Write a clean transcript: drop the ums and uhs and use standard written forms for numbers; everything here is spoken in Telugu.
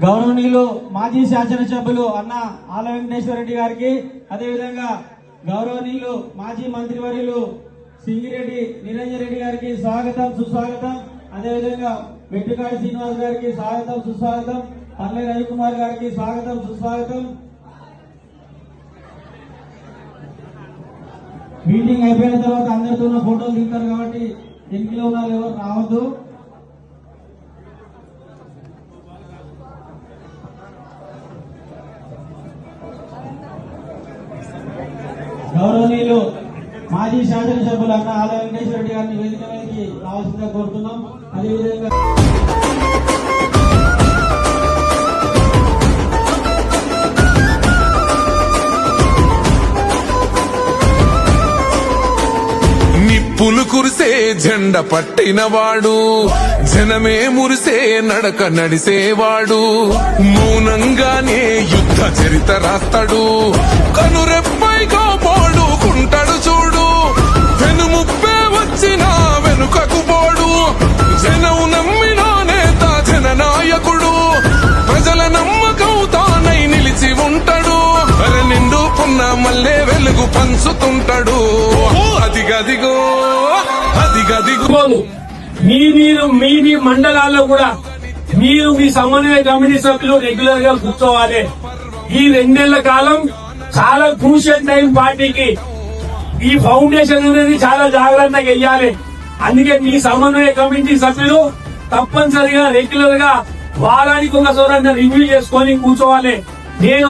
గౌరవనీయులు మాజీ శాసనసభ్యులు అన్న ఆల వెంకటేశ్వర రెడ్డి గారికి, అదేవిధంగా గౌరవనీయులు మాజీ మంత్రివర్యులు సింగిరెడ్డి నిరంజన్ రెడ్డి గారికి స్వాగతం సుస్వాగతం. అదేవిధంగా వెట్టికాడి శ్రీనివాస్ గారికి స్వాగతం సుస్వాగతం. పల్లె రవికుమార్ గారికి స్వాగతం సుస్వాగతం. మీటింగ్ అయిపోయిన తర్వాత అందరితో ఫోటోలు దిగుతారు కాబట్టి ఎన్నికలో ఉన్నారు ఎవరు రావద్దు. గౌరవనీయులు మాజీ శాసనసభ్యులు అన్న ఆల వెంకటేశ్వర రెడ్డి గారిని వేదిక మీదకి రావాల్సిందిగా కోరుతున్నాం. అదేవిధంగా నిప్పులు కురిసే జెండ పట్టినవాడు, జనమే మురిసే నడక నడిసేవాడు, మౌనంగానే యుద్ధ చరిత రాస్తాడు, కనురెప్పైగా పోడుకుంటాడు చూడు, వెనుముప్పే వచ్చినా వెనుకకు పోడు, జనం నమ్మిన నేత జననాయకుడు, ప్రజల నమ్మకం తానై నిలిచి ఉంటాడు, నిండుకున్న మల్లె వెలుగు పంచుతుంటాడు. అదిగదిగో అదిగదిగో మీ మండలాల్లో కూడా మీరు మీ సమన్వయ కమిటీ సభ్యులు రెగ్యులర్ గా కూర్చోవాలి. ఈ 2 నెలల కాలం చాలా క్రూషియల్ టైం పార్టీకి. ఈ ఫౌండేషన్ అనేది చాలా జాగ్రత్తగా వెయ్యాలి. అందుకే మీ సమన్వయ కమిటీ సభ్యులు తప్పనిసరిగా రెగ్యులర్ గా వారానికి ఒకసారి రివ్యూ చేసుకొని కూర్చోవాలి. నేను